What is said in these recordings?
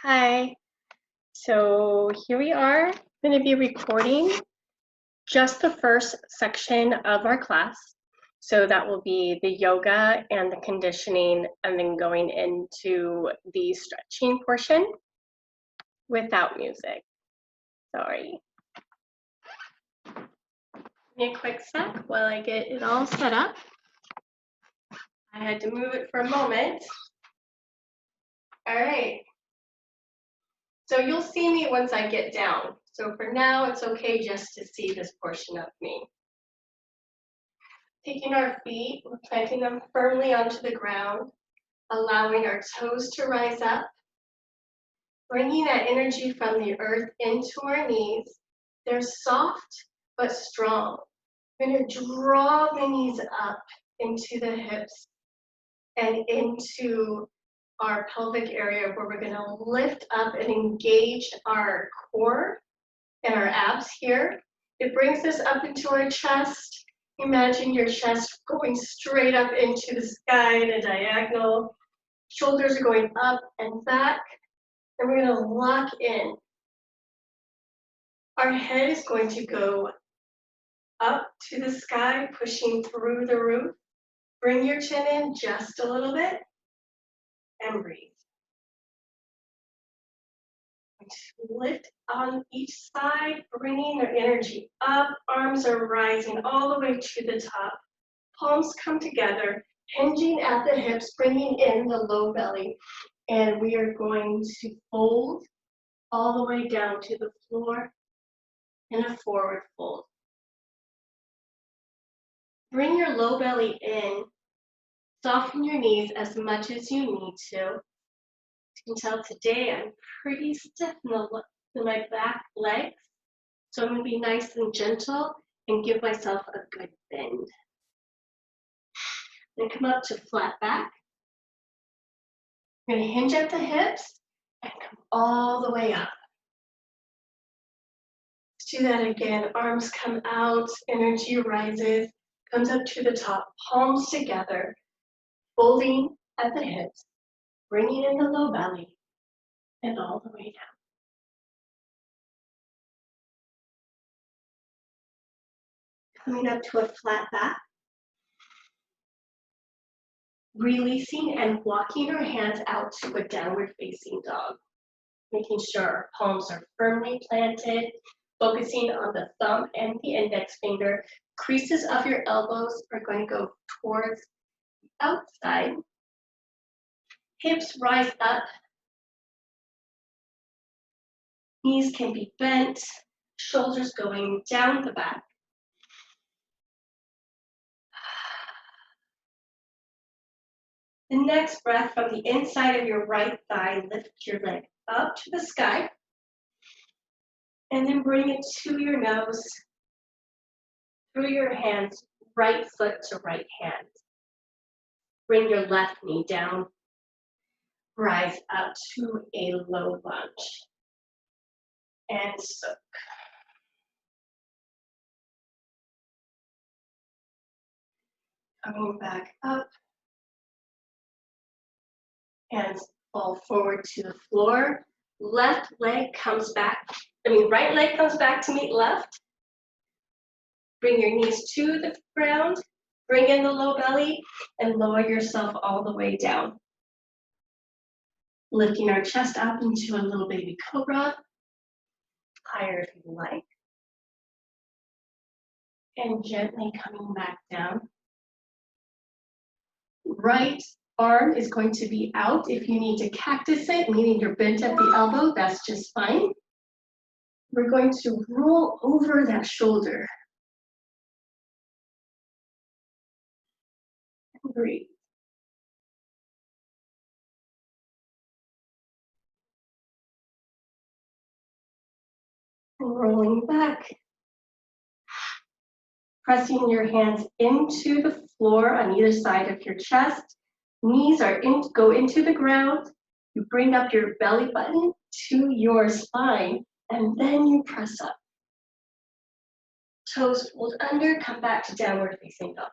Hi. So here we are going to be recording just the first section of our class. So that will be the yoga and the conditioning, and then going into the stretching portion without music. Sorry. Give me a quick sec while I get it all set up. I had to move it for a moment. All right. So you'll see me once I get down. So for now, it's okay just to see this portion of me. Taking our feet, we're planting them firmly onto the ground, allowing our toes to rise up, bringing that energy from the earth into our knees. They're soft but strong. We're going to draw the knees up into the hips and into our pelvic area, where we're going to lift up and engage our core and our abs here. It brings us up into our chest. Imagine your chest going straight up into the sky in a diagonal. Shoulders are going up and back, and we're going to lock in. Our head is going to go up to the sky, pushing through the roof. Bring your chin in just a little bit and breathe. Lift on each side, bringing their energy up. Arms are rising all the way to the top. Palms come together, hinging at the hips, bringing in the low belly. And we are going to fold all the way down to the floor in a forward fold. Bring your low belly in. Soften your knees as much as you need to. You can tell today I'm pretty stiff in my back legs. So I'm going to be nice and gentle and give myself a good bend. Then come up to flat back. We're going to hinge at the hips and come all the way up. Let's do that again. Arms come out, energy rises, comes up to the top, palms together, folding at the hips, bringing in the low belly, and all the way down. Coming up to a flat back. Releasing and walking our hands out to a downward facing dog. Making sure our palms are firmly planted, focusing on the thumb and the index finger. Creases of your elbows are going to go towards the outside. Hips rise up. Knees can be bent, shoulders going down the back. The next breath, from the inside of your right thigh, lift your leg up to the sky. And then bring it to your nose, through your hands, right foot to right hand. Bring your left knee down. Rise up to a low lunge. And soak. Coming back up. Hands fall forward to the floor. Right leg comes back to meet left. Bring your knees to the ground. Bring in the low belly and lower yourself all the way down. Lifting our chest up into a little baby cobra. Higher if you like. And gently coming back down. Right arm is going to be out. If you need to cactus it, meaning you're bent at the elbow, that's just fine. We're going to roll over that shoulder. And breathe. And rolling back. Pressing your hands into the floor on either side of your chest. Knees go into the ground. You bring up your belly button to your spine, and then you press up. Toes fold under, come back to downward facing dog.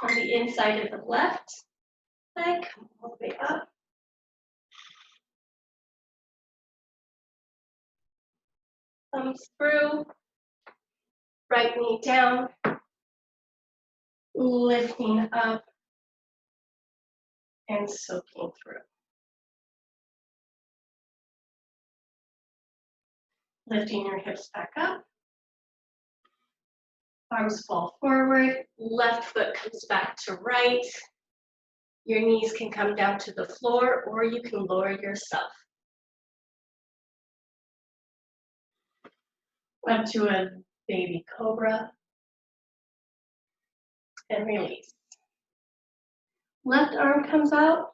On the inside of the left leg, come all the way up. Thumbs through, right knee down, lifting up and soaking through. Lifting your hips back up. Arms fall forward, left foot comes back to right. Your knees can come down to the floor or you can lower yourself. Up to a baby cobra and release. Left arm comes out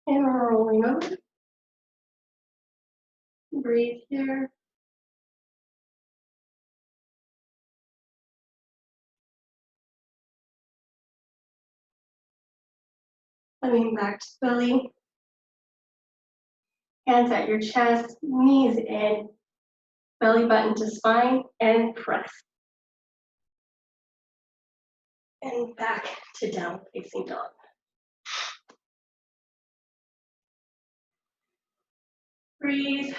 and rolling over. Breathe here. Coming back to belly. Hands at your chest, knees in, belly button to spine, and press. And back to down facing dog. Breathe.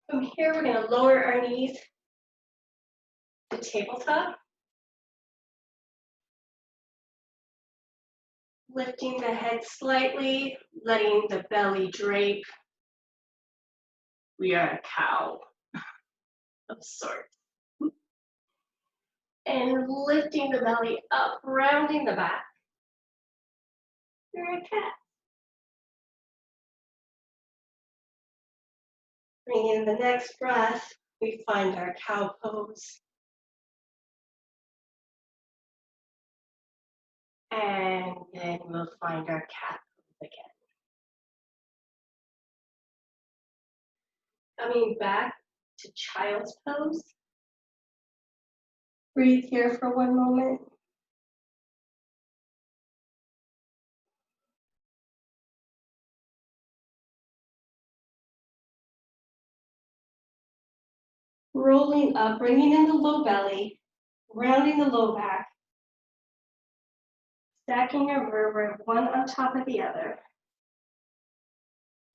From here, we're going to lower our knees to tabletop. Lifting the head slightly, letting the belly drape. We are a cow of sorts. And lifting the belly up, rounding the back. You're a cat. Bring in the next breath. We find our cow pose. And then we'll find our cat pose again. Coming back to child's pose. Breathe here for one moment. Rolling up, bringing in the low belly, rounding the low back, stacking your vertebrae one on top of the other.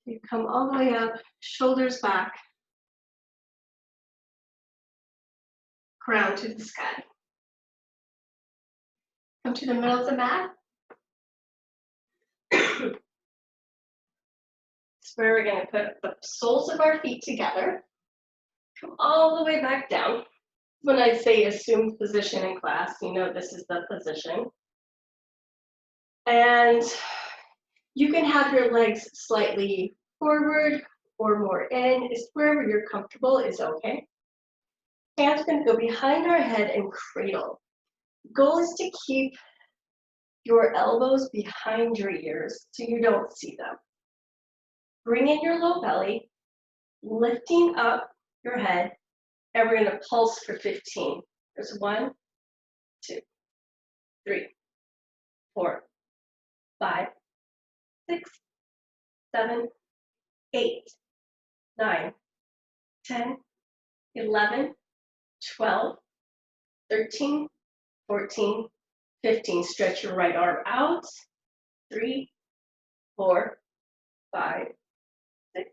You come all the way up, shoulders back, crown to the sky. Come to the middle of the mat. It's where we're going to put the soles of our feet together. Come all the way back down. When I say assumed position in class, you know this is the position. And you can have your legs slightly forward or more in. It's wherever you're comfortable is okay. Hands are going to go behind our head and cradle. Goal is to keep your elbows behind your ears so you don't see them. Bring in your low belly, lifting up your head, and we're going to pulse for 15. There's 1, 2, 3, 4, 5, 6, 7, 8, 9, 10, 11, 12, 13, 14, 15. Stretch your right arm out. 3, 4, 5, 6,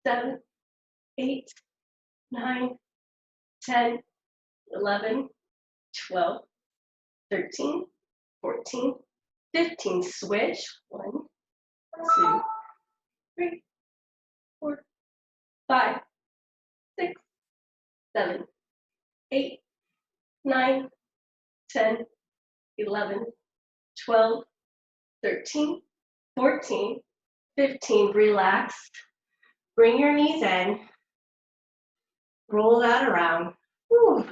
7, 8, 9, 10, 11, 12, 13, 14, 15. Switch. 1, 2, 3, 4, 5, 6, 7, 8, 9, 10, 11, 12, 13, 14, 15. Relax. Bring your knees in. Roll that around. Whew.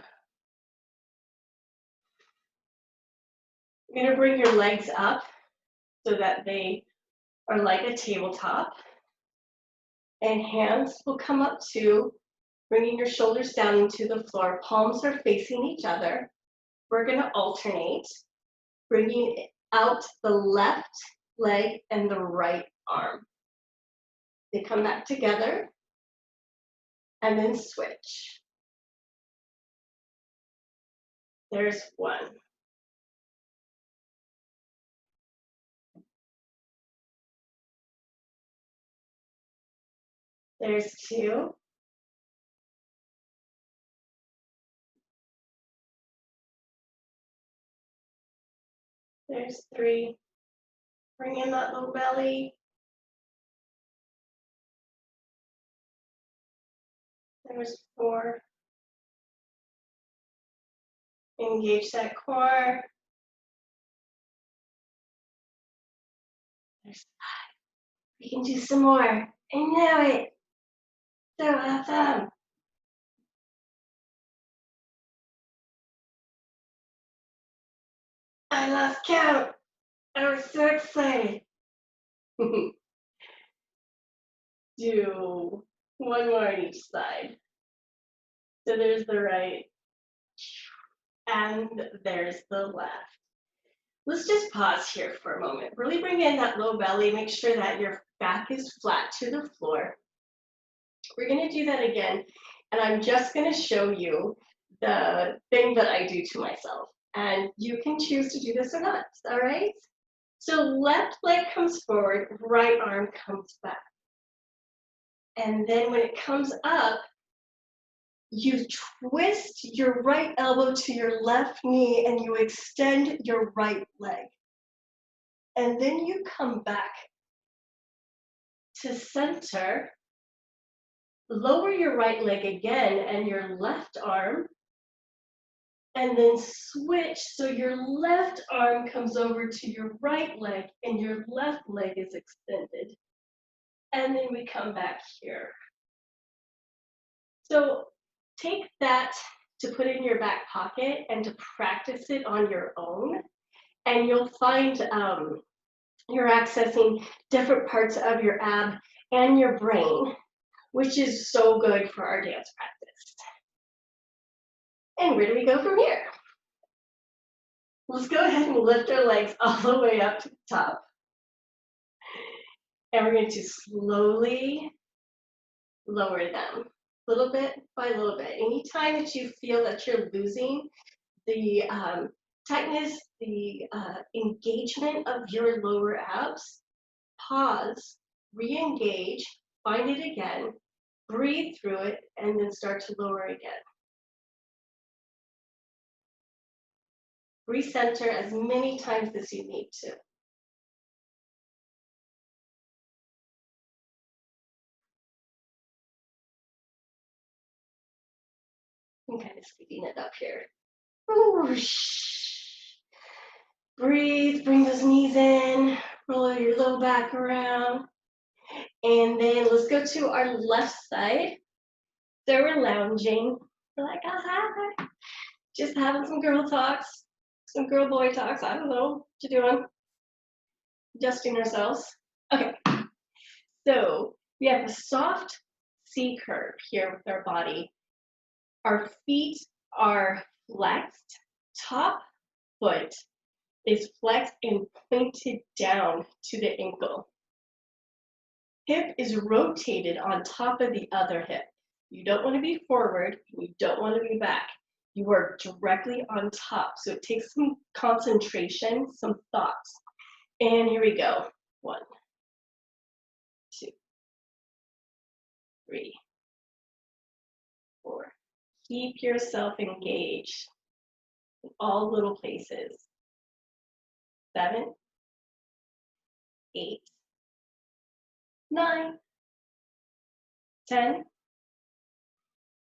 You're going to bring your legs up so that they are like a tabletop. And hands will come up to bringing your shoulders down into the floor. Palms are facing each other. We're going to alternate, bringing out the left leg and the right arm. They come back together. and then switch. There's one. There's two. There's three. Bring in that low belly. There's four. Engage that core. There's five. We can do some more. I know it. So awesome. I lost count. I was so excited. Do one more on each side. So there's the right and there's the left. Let's just pause here for a moment. Really bring in that low belly. Make sure that your back is flat to the floor. We're going to do that again. And I'm just going to show you the thing that I do to myself. And you can choose to do this or not. All right? So left leg comes forward, right arm comes back. And then when it comes up, you twist your right elbow to your left knee and you extend your right leg. And then you come back to center, lower your right leg again and your left arm, and then switch so your left arm comes over to your right leg and your left leg is extended. And then we come back here. So take that to put in your back pocket and to practice it on your own. And you'll find you're accessing different parts of your ab and your brain, which is so good for our dance practice. And where do we go from here? Let's go ahead and lift our legs all the way up to the top. And we're going to slowly lower them, little bit by little bit. Anytime that you feel that you're losing the tightness, the engagement of your lower abs, pause, re-engage, find it again, breathe through it, and then start to lower again. Recenter as many times as you need to. I'm kind of speeding it up here. Breathe, bring those knees in, roll your low back around. And then let's go to our left side. So we're lounging. We're like, aha, just having some girl talks, some girl boy talks. I don't know what you're doing. Adjusting ourselves. Okay. So we have a soft C curve here with our body. Our feet are flexed. Top foot is flexed and pointed down to the ankle. Hip is rotated on top of the other hip. You don't want to be forward, you don't want to be back. You are directly on top. So it takes some concentration, some thoughts. And here we go. 1, 2, 3, 4. Keep yourself engaged in all little places. 7, 8, 9, 10,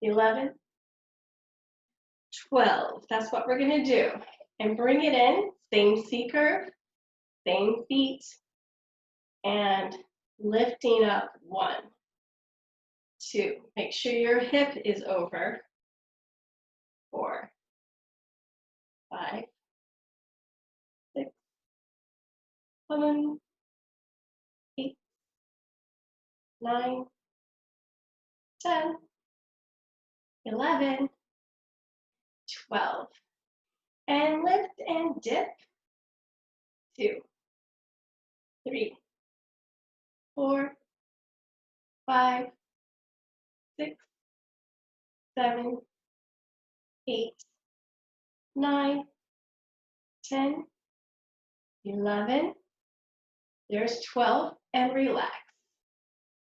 11, 12. That's what we're going to do. And bring it in, same C curve, same feet, and lifting up. 1, 2. Make sure your hip is over. 4, 5, 6, 7, 8, 9, 10, 11, 12. And lift and dip. 2, 3, 4, 5, 6, 7, 8, 9, 10, 11. There's 12, and relax.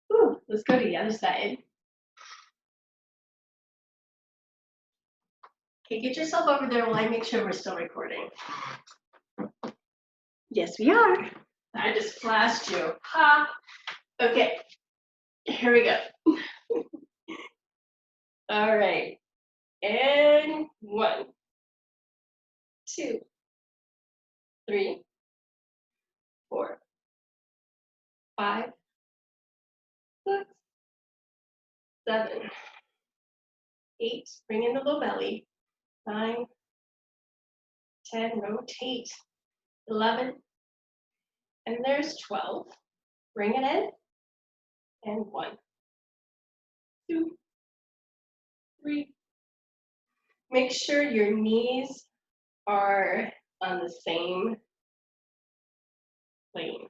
Whew, let's go to the other side. Okay, get yourself over there while I make sure we're still recording. Yes, we are. I just flashed you. Ha! Okay, here we go. All right, and 1, 2, 3, 4, 5, 6, 7, 8. Bring in the low belly. 9, 10. Rotate. 11, and there's 12. Bring it in. And 1, 2, 3. Make sure your knees are on the same plane.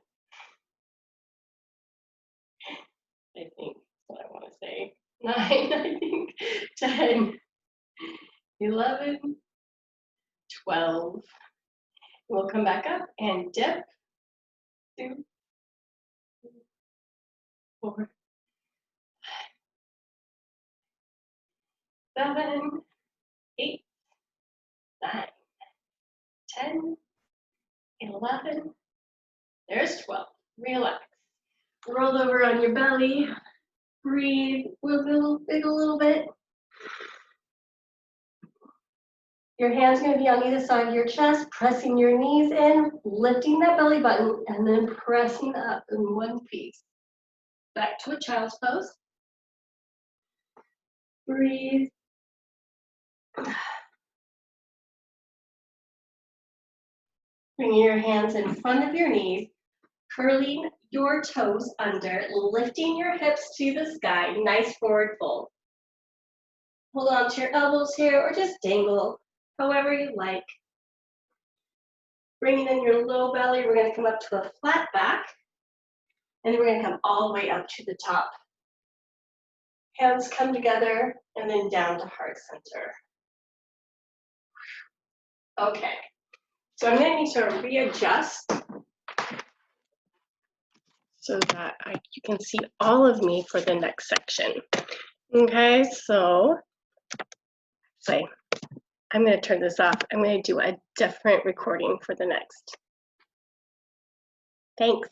I think that's what I want to say. 9, I think. 10, 11, 12. We'll come back up and dip. 2, 4, 7, 8, 9, 10, 11. There's 12. Relax. Roll over on your belly. Breathe. Wiggle a little bit. Your hand's going to be on either side of your chest, pressing your knees in, lifting that belly button, and then pressing up in one piece. Back to a child's pose. Breathe. Bringing your hands in front of your knees, curling your toes under, lifting your hips to the sky, nice forward fold. Hold on to your elbows here or just dangle, however you like. Bringing in your low belly, we're going to come up to a flat back, and then we're going to come all the way up to the top. Hands come together, and then down to heart center. Okay, so I'm going to need to readjust so that you can see all of me for the next section. Okay, so I'm going to turn this off. I'm going to do a different recording for the next. Thanks.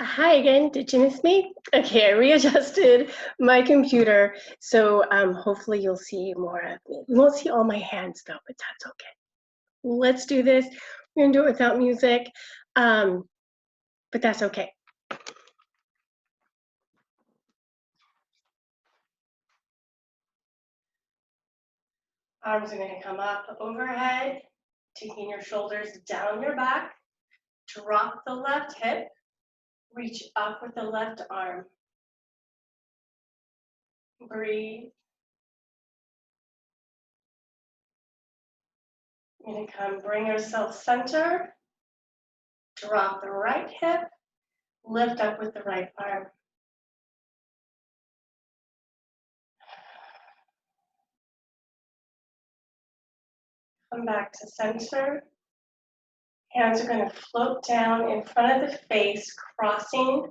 Hi again, did you miss me? Okay, I readjusted my computer, so hopefully you'll see more of me. You won't see all my hands though, but that's okay. Let's do this. We're gonna do it without music, but that's okay. Arms are gonna come up overhead, taking your shoulders down your back, drop the left hip, reach up with the left arm. Breathe. We're gonna come bring ourselves center, drop the right hip, lift up with the right arm. Come back to center. Hands are going to float down in front of the face, crossing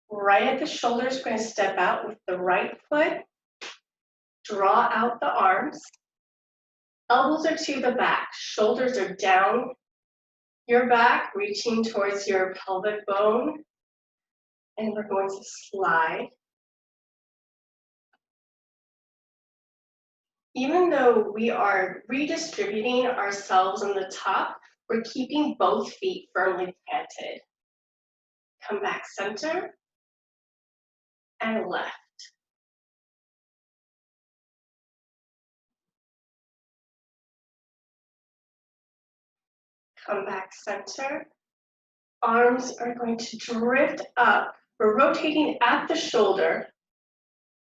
right at the shoulders. We're going to step out with the right foot. Draw out the arms. Elbows are to the back. Shoulders are down your back, reaching towards your pelvic bone. And we're going to slide. Even though we are redistributing ourselves on the top, we're keeping both feet firmly planted. Come back center and left. Come back center. Arms are going to drift up. We're rotating at the shoulder,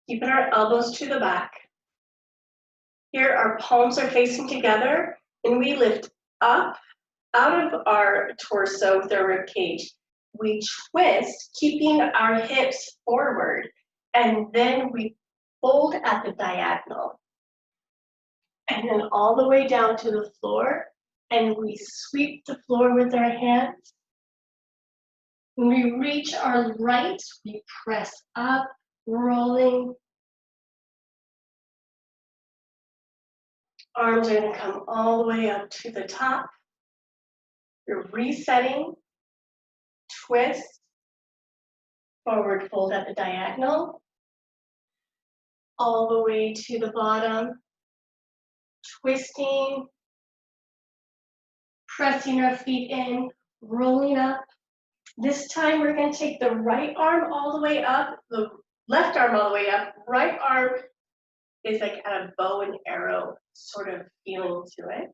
keeping our elbows to the back. Here, our palms are facing together, and we lift up out of our torso with our rib cage, We twist, keeping our hips forward, and then we fold at the diagonal. And then all the way down to the floor, and we sweep the floor with our hands. When we reach our right, we press up, rolling. Arms are going to come all the way up to the top. You're resetting, twist, forward fold at the diagonal, all the way to the bottom, twisting, pressing our feet in, rolling up. This time we're going to take the right arm all the way up, the left arm all the way up, right arm is like at a bow and arrow sort of feeling to it.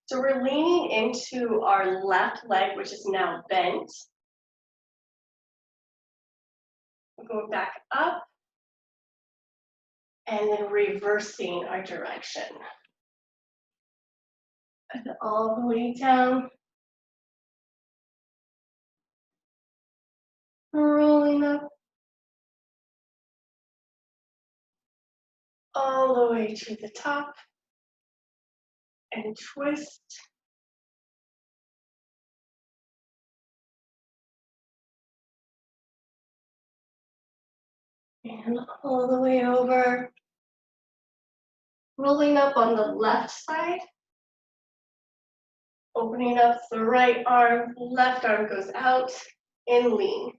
So we're leaning into our left leg, which is now bent. We're going back up and then reversing our direction. And all the way down. Rolling up. All the way to the top. And twist. And all the way over. Rolling up on the left side. Opening up the right arm, left arm goes out and lean.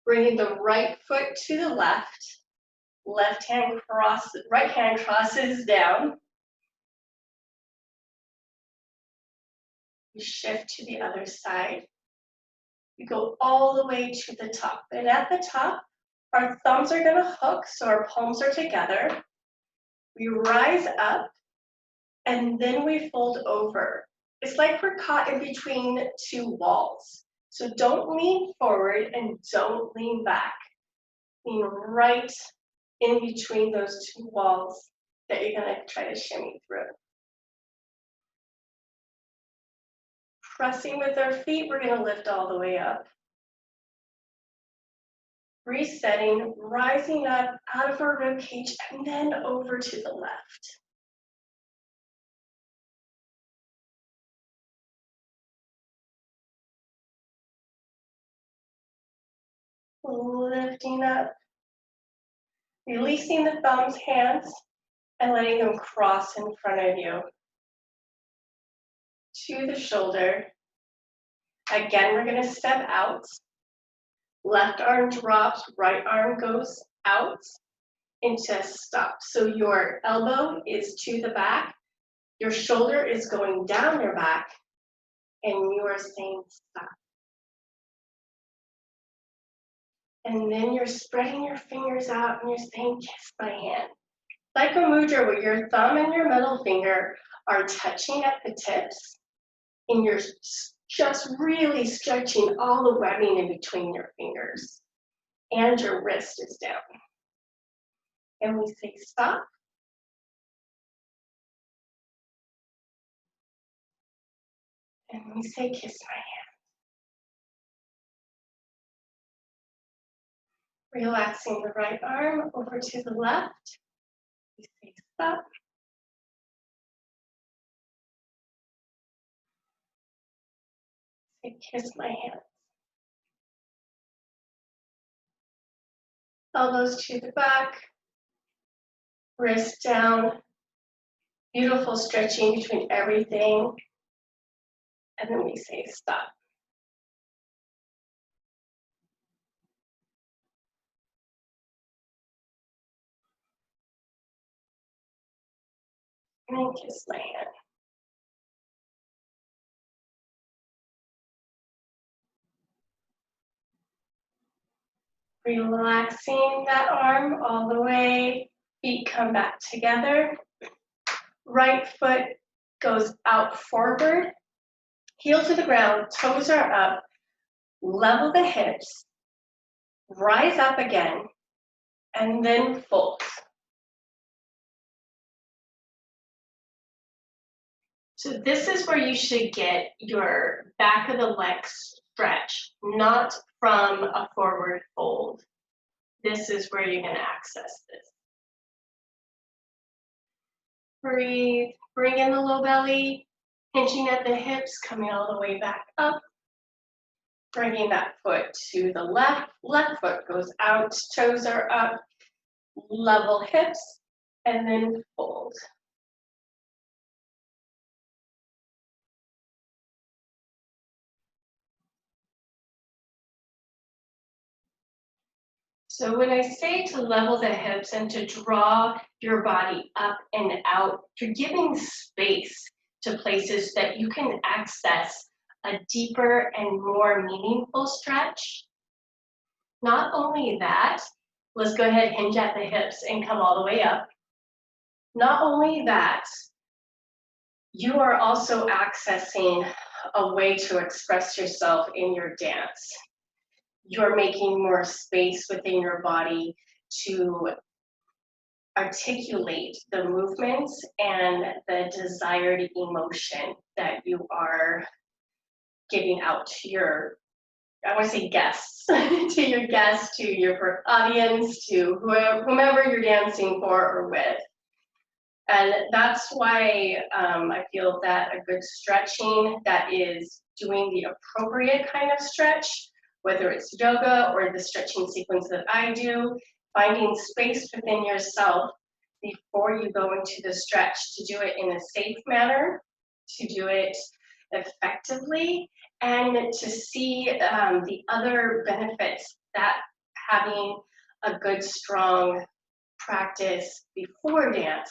Bringing the right foot to the left, right hand crosses down. We shift to the other side. We go all the way to the top. And at the top, our thumbs are gonna hook, so our palms are together. We rise up, and then we fold over. It's like we're caught in between two walls. So don't lean forward and don't lean back. Lean right in between those two walls that you're gonna try to shimmy through. Pressing with our feet, we're gonna lift all the way up. Resetting, rising up out of our rib cage and then over to the left. Lifting up, releasing the thumbs, hands, and letting them cross in front of you. To the shoulder. Again, we're gonna step out. Left arm drops, right arm goes out into stop. So your elbow is to the back, your shoulder is going down your back, and you are saying stop. And then you're spreading your fingers out and you're saying kiss my hand. Like a mudra where your thumb and your middle finger are touching at the tips, and you're just really stretching all the webbing in between your fingers. And your wrist is down. And we say stop. And we say kiss my hand. Relaxing the right arm over to the left. We say stop. Say kiss my hand. Elbows to the back. Wrist down. Beautiful stretching between everything. And then we say stop. And then kiss my hand. Relaxing that arm all the way. Feet come back together. Right foot goes out forward. Heel to the ground, toes are up. Level the hips. Rise up again. And then fold. So this is where you should get your back of the legs stretch, not from a forward fold. This is where you're going to access this. Breathe, bring in the low belly, hinching at the hips, coming all the way back up. Bringing that foot to the left, left foot goes out, toes are up, level hips, and then fold. So when I say to level the hips and to draw your body up and out, you're giving space to places that you can access a deeper and more meaningful stretch. Not only that, let's go ahead, hinge at the hips and come all the way up. Not only that, you are also accessing a way to express yourself in your dance. You're making more space within your body to articulate the movements and the desired emotion that you are giving out to your, I want to say guests, to your guests, to your audience, to whomever you're dancing for or with. And that's why I feel that a good stretching that is doing the appropriate kind of stretch, whether it's yoga or the stretching sequence that I do, finding space within yourself before you go into the stretch to do it in a safe manner, to do it effectively, and to see the other benefits that having a good, strong practice before dance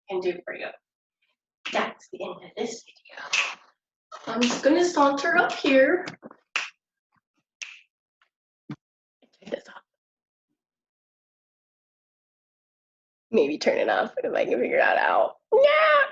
can do for you. That's the end of this video. I'm just going to saunter up here. Turn this off. Maybe turn it off if I can figure that out. Yeah.